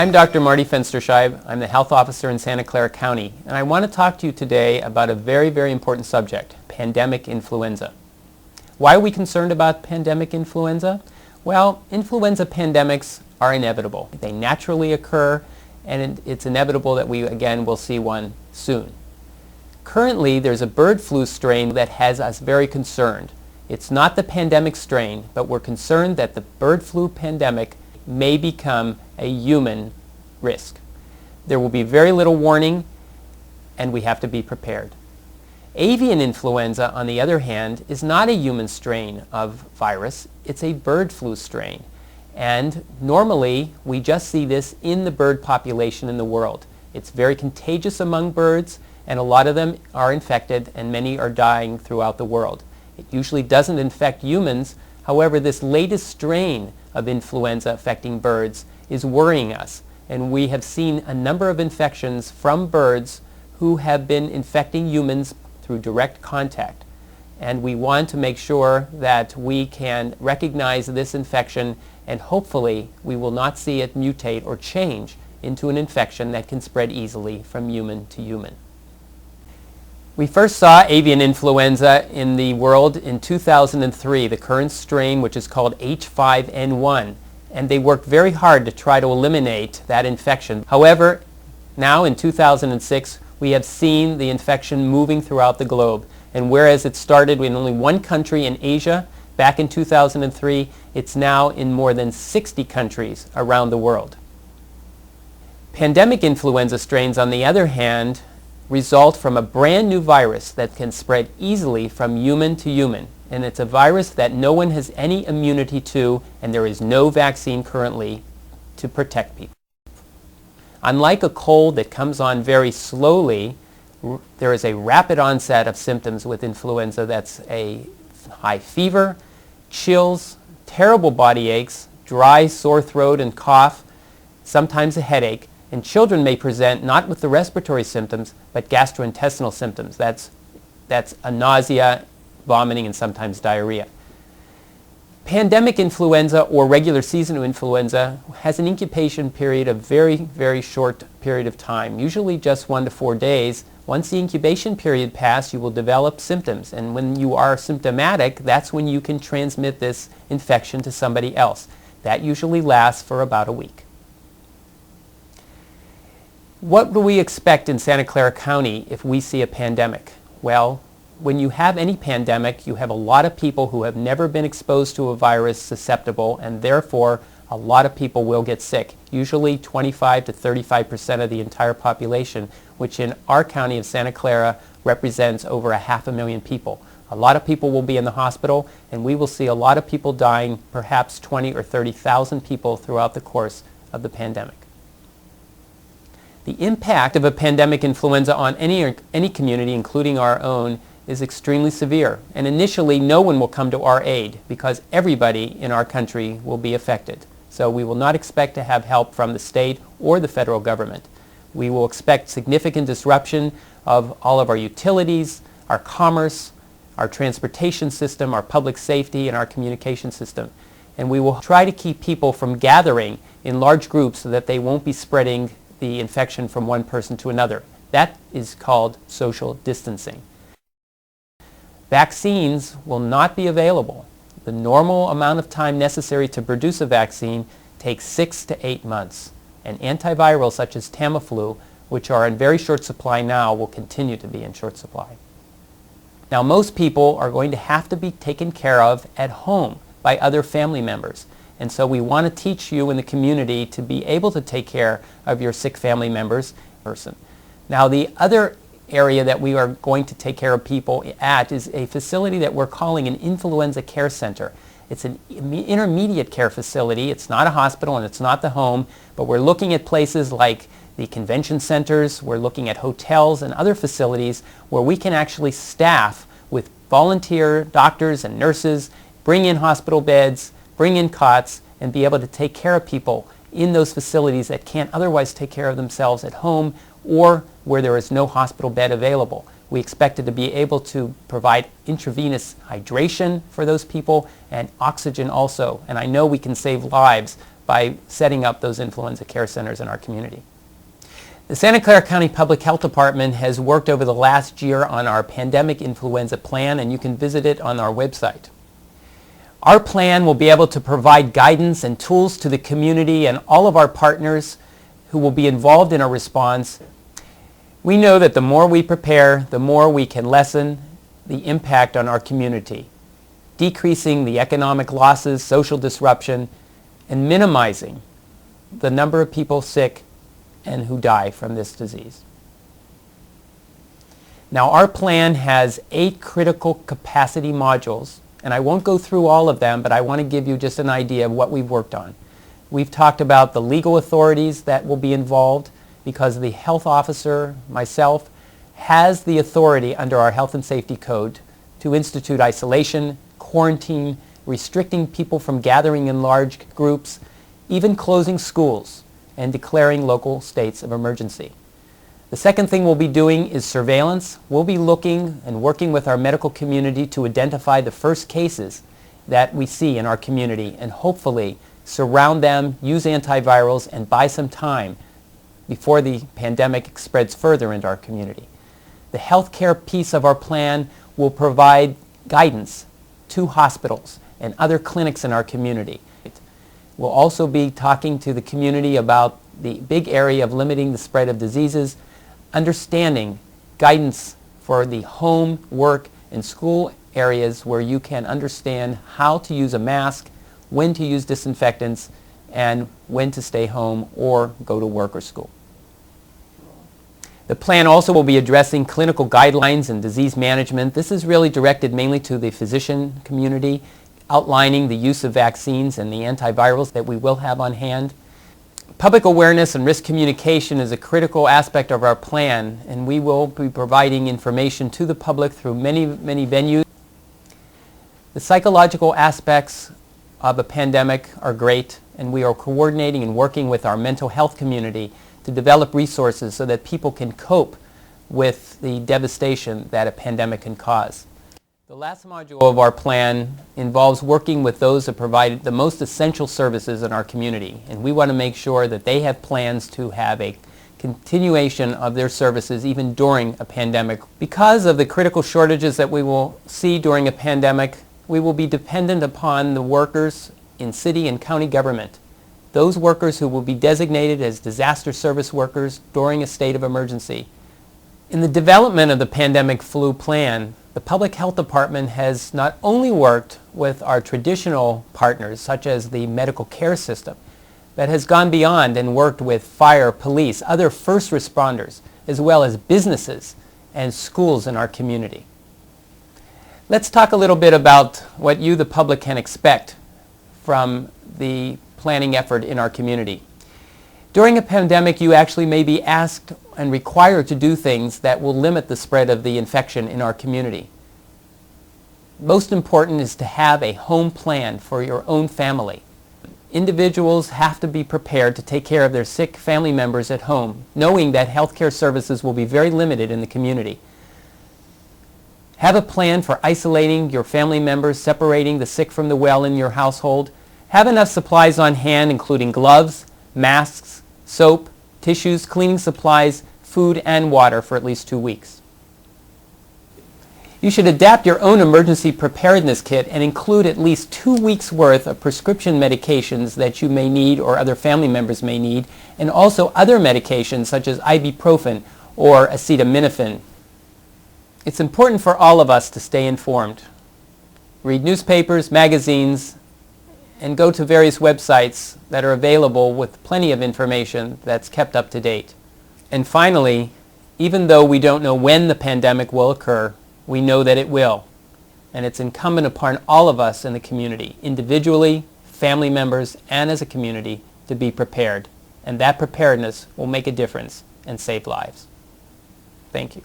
I'm Dr. Marty Fensterscheib. I'm the health officer in Santa Clara County, and I want to talk to you today about a very, very important subject, pandemic influenza. Why are we concerned about pandemic influenza? Well, influenza pandemics are inevitable. They naturally occur, and it's inevitable that we, again, will see one soon. Currently, there's a bird flu strain that has us very concerned. It's not the pandemic strain, but we're concerned that the bird flu pandemic may become a human risk. There will be very little warning, and we have to be prepared. Avian influenza, on the other hand, is not a human strain of virus. It's a bird flu strain. And normally, we just see this in the bird population in the world. It's very contagious among birds, and a lot of them are infected, and many are dying throughout the world. It usually doesn't infect humans. However, this latest strain of influenza affecting birds is worrying us, and we have seen a number of infections from birds who have been infecting humans through direct contact. And we want to make sure that we can recognize this infection, and hopefully we will not see it mutate or change into an infection that can spread easily from human to human. We first saw avian influenza in the world in 2003, the current strain, which is called H5N1, and they worked very hard to try to eliminate that infection. However, now in 2006, we have seen the infection moving throughout the globe, and whereas it started in only one country in Asia back in 2003, it's now in more than 60 countries around the world. Pandemic influenza strains, on the other hand, result from a brand new virus that can spread easily from human to human. And it's a virus that no one has any immunity to, and there is no vaccine currently to protect people. Unlike a cold that comes on very slowly, there is a rapid onset of symptoms with influenza. That's a high fever, chills, terrible body aches, dry, sore throat and cough, sometimes a headache. And children may present not with the respiratory symptoms, but gastrointestinal symptoms. That's a nausea, vomiting, and sometimes diarrhea. Pandemic influenza or regular seasonal influenza has an incubation period of very, very short period of time, usually just 1 to 4 days. Once the incubation period passes, you will develop symptoms. And when you are symptomatic, that's when you can transmit this infection to somebody else. That usually lasts for about a week. What do we expect in Santa Clara County if we see a pandemic? Well, when you have any pandemic, you have a lot of people who have never been exposed to a virus susceptible, and therefore a lot of people will get sick, usually 25 to 35% of the entire population, which in our county of Santa Clara represents over 500,000 people. A lot of people will be in the hospital, and we will see a lot of people dying, perhaps 20 or 30,000 people throughout the course of the pandemic. The impact of a pandemic influenza on any community, including our own, is extremely severe. And initially, no one will come to our aid because everybody in our country will be affected. So we will not expect to have help from the state or the federal government. We will expect significant disruption of all of our utilities, our commerce, our transportation system, our public safety, and our communication system. And we will try to keep people from gathering in large groups so that they won't be spreading the infection from one person to another. That is called social distancing. Vaccines will not be available. The normal amount of time necessary to produce a vaccine takes 6 to 8 months. And antivirals such as Tamiflu, which are in very short supply now, will continue to be in short supply. Now, most people are going to have to be taken care of at home by other family members. And so we want to teach you in the community to be able to take care of your sick family members. Now, the other area that we are going to take care of people at is a facility that we're calling an influenza care center. It's an intermediate care facility. It's not a hospital and it's not the home, but we're looking at places like the convention centers. We're looking at hotels and other facilities where we can actually staff with volunteer doctors and nurses, bring in hospital beds, bring in cots, and be able to take care of people in those facilities that can't otherwise take care of themselves at home or where there is no hospital bed available. We expected to be able to provide intravenous hydration for those people and oxygen also. And I know we can save lives by setting up those influenza care centers in our community. The Santa Clara County Public Health Department has worked over the last year on our pandemic influenza plan, and you can visit it on our website. Our plan will be able to provide guidance and tools to the community and all of our partners who will be involved in our response. We know that the more we prepare, the more we can lessen the impact on our community, decreasing the economic losses, social disruption, and minimizing the number of people sick and who die from this disease. Now, our plan has 8 critical capacity modules, and I won't go through all of them, but I want to give you just an idea of what we've worked on. We've talked about the legal authorities that will be involved because the health officer, myself, has the authority under our health and safety code to institute isolation, quarantine, restricting people from gathering in large groups, even closing schools and declaring local states of emergency. The second thing we'll be doing is surveillance. We'll be looking and working with our medical community to identify the first cases that we see in our community and hopefully surround them, use antivirals, and buy some time before the pandemic spreads further into our community. The healthcare piece of our plan will provide guidance to hospitals and other clinics in our community. We'll also be talking to the community about the big area of limiting the spread of diseases, understanding guidance for the home, work, and school areas where you can understand how to use a mask, when to use disinfectants, and when to stay home or go to work or school. The plan also will be addressing clinical guidelines and disease management. This is really directed mainly to the physician community, outlining the use of vaccines and the antivirals that we will have on hand. Public awareness and risk communication is a critical aspect of our plan, and we will be providing information to the public through many venues. The psychological aspects of a pandemic are great, and we are coordinating and working with our mental health community to develop resources so that people can cope with the devastation that a pandemic can cause. The last module of our plan involves working with those that provide the most essential services in our community, and we want to make sure that they have plans to have a continuation of their services even during a pandemic. Because of the critical shortages that we will see during a pandemic, we will be dependent upon the workers in city and county government, those workers who will be designated as disaster service workers during a state of emergency. In the development of the pandemic flu plan, the Public Health Department has not only worked with our traditional partners, such as the medical care system, but has gone beyond and worked with fire, police, other first responders, as well as businesses and schools in our community. Let's talk a little bit about what you, the public, can expect from the planning effort in our community. During a pandemic, you actually may be asked and required to do things that will limit the spread of the infection in our community. Most important is to have a home plan for your own family. Individuals have to be prepared to take care of their sick family members at home, knowing that healthcare services will be very limited in the community. Have a plan for isolating your family members, separating the sick from the well in your household. Have enough supplies on hand, including gloves, masks, soap, tissues, cleaning supplies, food, and water for at least 2 weeks. You should adapt your own emergency preparedness kit and include at least 2 weeks' worth of prescription medications that you may need or other family members may need, and also other medications such as ibuprofen or acetaminophen. It's important for all of us to stay informed. Read newspapers, magazines, and go to various websites that are available with plenty of information that's kept up to date. And finally, even though we don't know when the pandemic will occur, we know that it will. And it's incumbent upon all of us in the community, individually, family members, and as a community, to be prepared. And that preparedness will make a difference and save lives. Thank you.